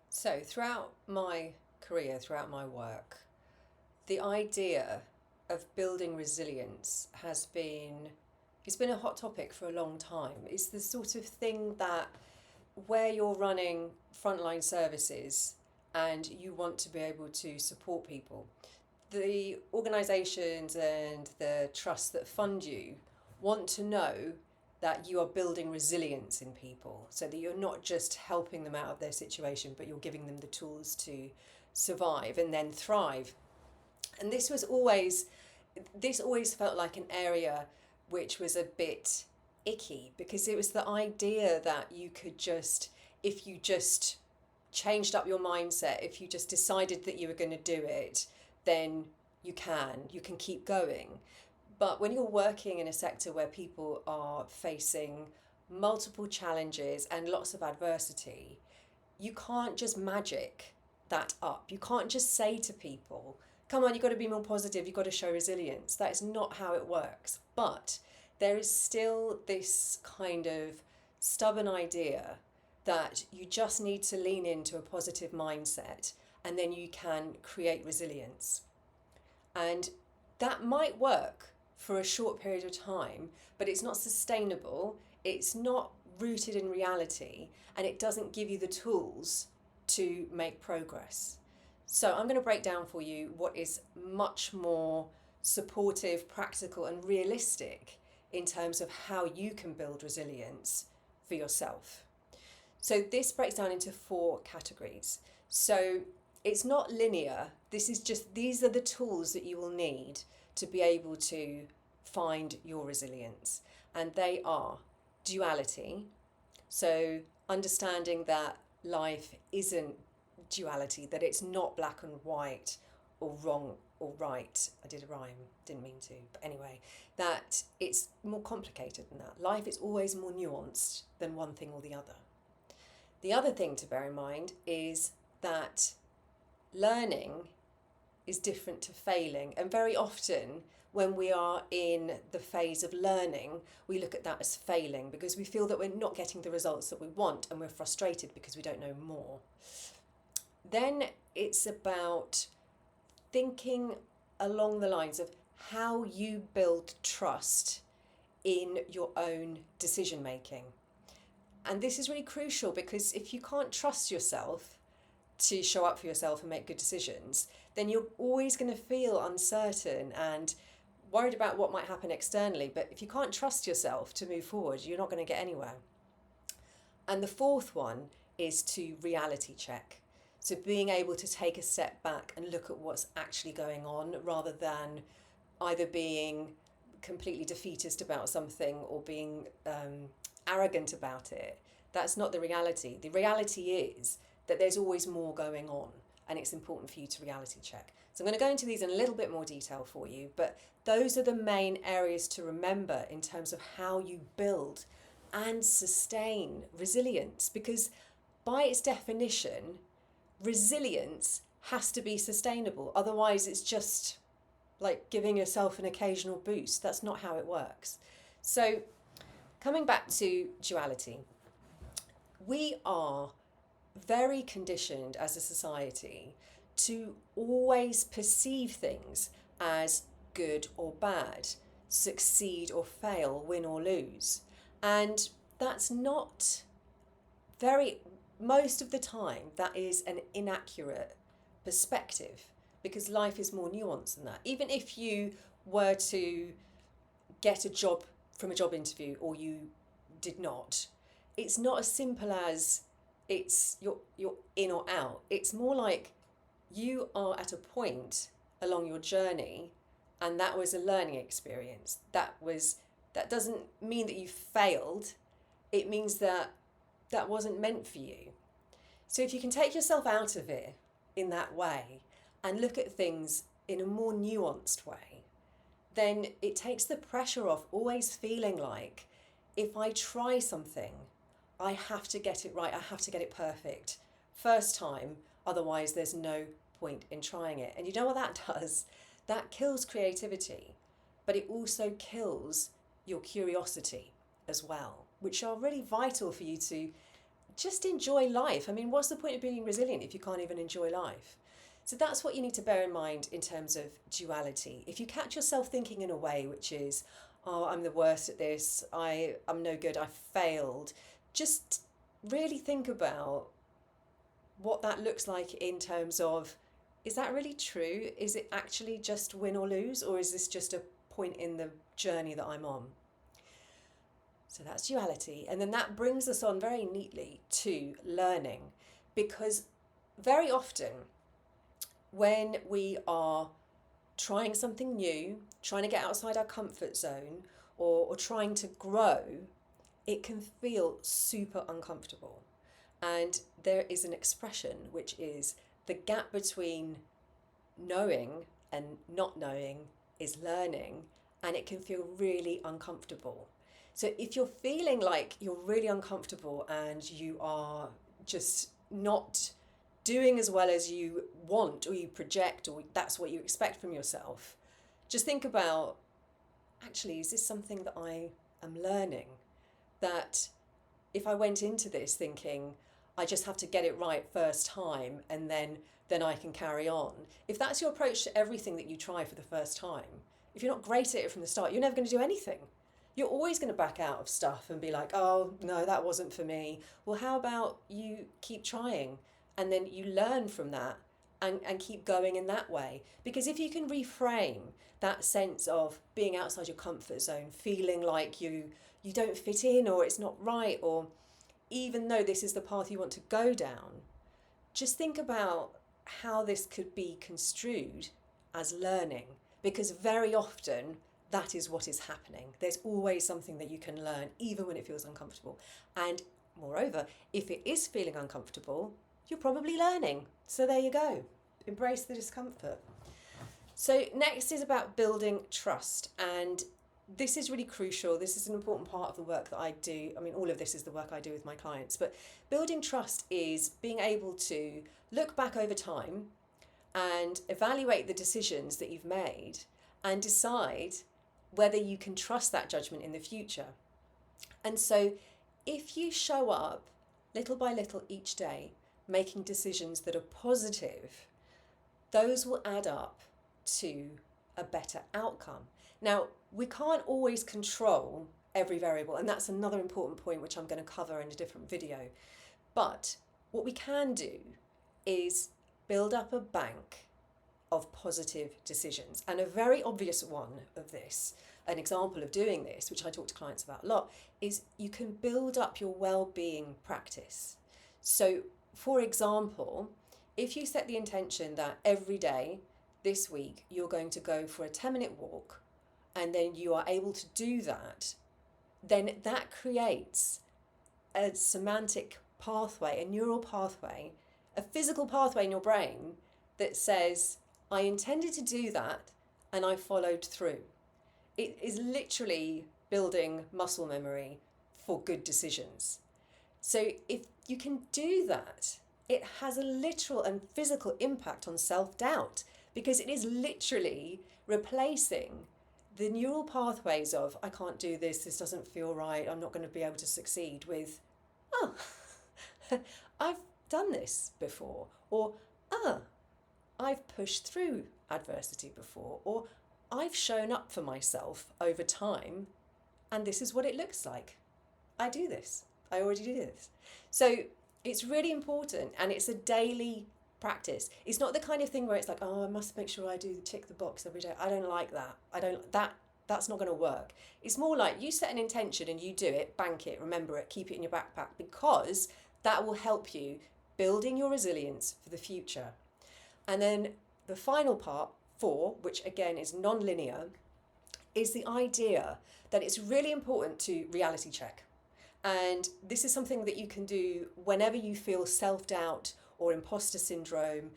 So, throughout my career, throughout my work, the idea of building resilience it's been a hot topic for a long time. It's the sort of thing that where you're running frontline services and you want to be able to support people, the organisations and the trusts that fund you want to know that you are building resilience in people so that you're not just helping them out of their situation, but you're giving them the tools to survive and then thrive. And this always felt like an area which was a bit icky, because it was the idea that you could just, if you just changed up your mindset, if you just decided that you were going to do it, then you can keep going. But when you're working in a sector where people are facing multiple challenges and lots of adversity, you can't just magic that up. You can't just say to people, come on, you've got to be more positive, you've got to show resilience. That is not how it works. But there is still this kind of stubborn idea that you just need to lean into a positive mindset and then you can create resilience. And that might work for a short period of time, but it's not sustainable, it's not rooted in reality, and it doesn't give you the tools to make progress. So, I'm going to break down for you what is much more supportive, practical, and realistic in terms of how you can build resilience for yourself. So, this breaks down into four categories. So, it's not linear. These are the tools that you will need to be able to find your resilience. And they are duality. So, understanding that life isn't duality, that it's not black and white or wrong or right. I did a rhyme, didn't mean to. But anyway, that it's more complicated than that. Life is always more nuanced than one thing or the other. The other thing to bear in mind is that learning is different to failing. And very often, when we are in the phase of learning, we look at that as failing because we feel that we're not getting the results that we want and we're frustrated because we don't know more. Then it's about thinking along the lines of how you build trust in your own decision making. And this is really crucial because if you can't trust yourself to show up for yourself and make good decisions, then you're always going to feel uncertain and worried about what might happen externally. But if you can't trust yourself to move forward, you're not going to get anywhere. And the fourth one is to reality check. So being able to take a step back and look at what's actually going on rather than either being completely defeatist about something or being arrogant about it. That's not the reality. The reality is that there's always more going on, and it's important for you to reality check. So I'm going to go into these in a little bit more detail for you, but those are the main areas to remember in terms of how you build and sustain resilience, because by its definition, resilience has to be sustainable. Otherwise, it's just like giving yourself an occasional boost. That's not how it works. So, coming back to duality, we are very conditioned as a society to always perceive things as good or bad, succeed or fail, win or lose. And that's not very, most of the time, that is an inaccurate perspective because life is more nuanced than that. Even if you were to get a job from a job interview or you did not, it's not as simple as you're in or out. It's more like you are at a point along your journey and that was a learning experience. That doesn't mean that you failed. It means that wasn't meant for you. So if you can take yourself out of it in that way and look at things in a more nuanced way, then it takes the pressure off always feeling like if I try something, I have to get it right, I have to get it perfect first time, otherwise there's no point in trying it. And you know what that does? That kills creativity, but it also kills your curiosity as well, which are really vital for you to just enjoy life. I mean, what's the point of being resilient if you can't even enjoy life? So that's what you need to bear in mind in terms of duality. If you catch yourself thinking in a way which is, oh, I'm the worst at this, I'm no good, I failed, just really think about what that looks like in terms of, is that really true? Is it actually just win or lose? Or is this just a point in the journey that I'm on? So that's duality. And then that brings us on very neatly to learning, because very often when we are trying something new, trying to get outside our comfort zone, or trying to grow, it can feel super uncomfortable. And there is an expression which is the gap between knowing and not knowing is learning, and it can feel really uncomfortable. So if you're feeling like you're really uncomfortable and you are just not doing as well as you want or you project, or that's what you expect from yourself, just think about, actually, is this something that I am learning? That if I went into this thinking I just have to get it right first time and then I can carry on, if that's your approach to everything that you try for the first time, if you're not great at it from the start, you're never going to do anything. You're always going to back out of stuff and be like, oh no, that wasn't for me. Well, how about you keep trying, and then you learn from that and keep going in that way? Because if you can reframe that sense of being outside your comfort zone, feeling like you don't fit in, or it's not right, or even though this is the path you want to go down, just think about how this could be construed as learning, because very often that is what is happening. There's always something that you can learn, even when it feels uncomfortable. And moreover, if it is feeling uncomfortable, you're probably learning. So there you go. Embrace the discomfort. So next is about building trust. And this is really crucial. This is an important part of the work that I do. I mean, all of this is the work I do with my clients. But building trust is being able to look back over time and evaluate the decisions that you've made and decide whether you can trust that judgment in the future. And so if you show up little by little each day, making decisions that are positive, those will add up to a better outcome. Now, we can't always control every variable, and that's another important point which I'm going to cover in a different video. But what we can do is build up a bank of positive decisions. And a very obvious one of this, an example of doing this, which I talk to clients about a lot, is you can build up your well-being practice. So, for example, if you set the intention that every day this week you're going to go for a 10-minute walk, and then you are able to do that, then that creates a semantic pathway, a neural pathway, a physical pathway in your brain that says, I intended to do that and I followed through. It is literally building muscle memory for good decisions. So if you can do that, it has a literal and physical impact on self-doubt, because it is literally replacing the neural pathways of, I can't do this, this doesn't feel right, I'm not going to be able to succeed, with, oh, I've done this before, or, I've pushed through adversity before, or I've shown up for myself over time, and this is what it looks like. I do this. I already do this. So it's really important, and it's a daily practice. It's not the kind of thing where it's like, oh, I must make sure I do tick the box every day. I don't like that. That's not going to work. It's more like you set an intention and you do it, bank it, remember it, keep it in your backpack, because that will help you building your resilience for the future. And then the final part, 4, which again is non-linear, is the idea that it's really important to reality check. And this is something that you can do whenever you feel self-doubt or imposter syndrome.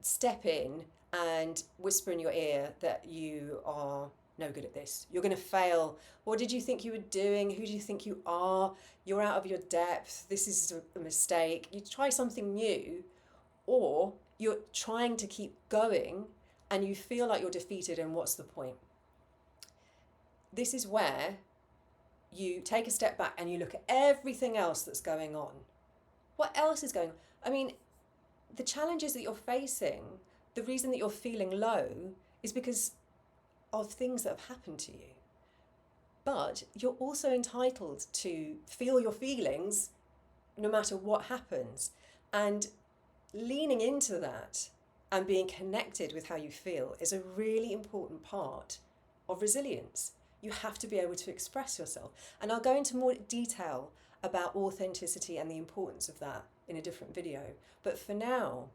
Step in and whisper in your ear that you are no good at this. You're going to fail. What did you think you were doing? Who do you think you are? You're out of your depth. This is a mistake. You try something new, or you're trying to keep going and you feel like you're defeated, and what's the point? This is where you take a step back and you look at everything else that's going on. What else is going on? I mean, the challenges that you're facing, the reason that you're feeling low is because of things that have happened to you. But you're also entitled to feel your feelings no matter what happens. And leaning into that and being connected with how you feel is a really important part of resilience. You have to be able to express yourself. And I'll go into more detail about authenticity and the importance of that in a different video. But for now,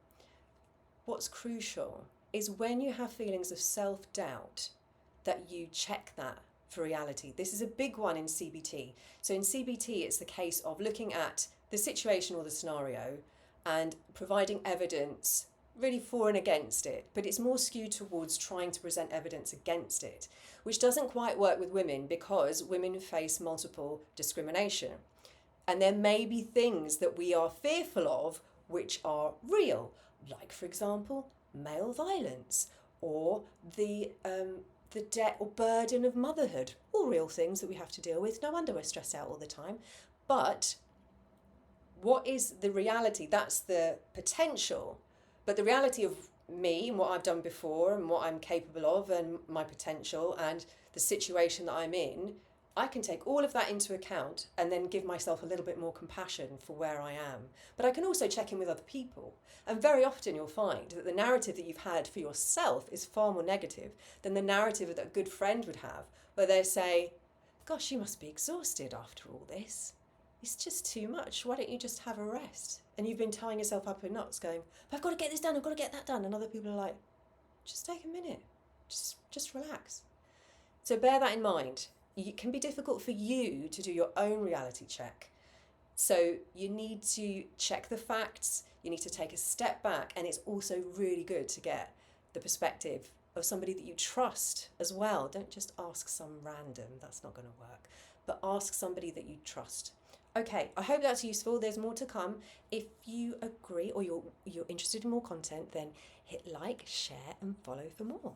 what's crucial is when you have feelings of self-doubt, that you check that for reality. This is a big one in CBT. So in CBT, it's the case of looking at the situation or the scenario and providing evidence really for and against it, but it's more skewed towards trying to present evidence against it, which doesn't quite work with women because women face multiple discrimination. And there may be things that we are fearful of which are real, like, for example, male violence or the debt or burden of motherhood, all real things that we have to deal with. No wonder we're stressed out all the time. But what is the reality? That's the potential. But the reality of me and what I've done before and what I'm capable of and my potential and the situation that I'm in, I can take all of that into account and then give myself a little bit more compassion for where I am. But I can also check in with other people. And very often you'll find that the narrative that you've had for yourself is far more negative than the narrative that a good friend would have, where they say, gosh, you must be exhausted after all this. It's just too much. Why don't you just have a rest? And you've been tying yourself up in knots going, but I've got to get this done, I've got to get that done. And other people are like, just take a minute, just relax. So bear that in mind. It can be difficult for you to do your own reality check. So you need to check the facts, you need to take a step back, and it's also really good to get the perspective of somebody that you trust as well. Don't just ask some random, that's not going to work, but ask somebody that you trust. Okay, I hope that's useful. There's more to come. If you agree or you're interested in more content, then hit like, share and follow for more.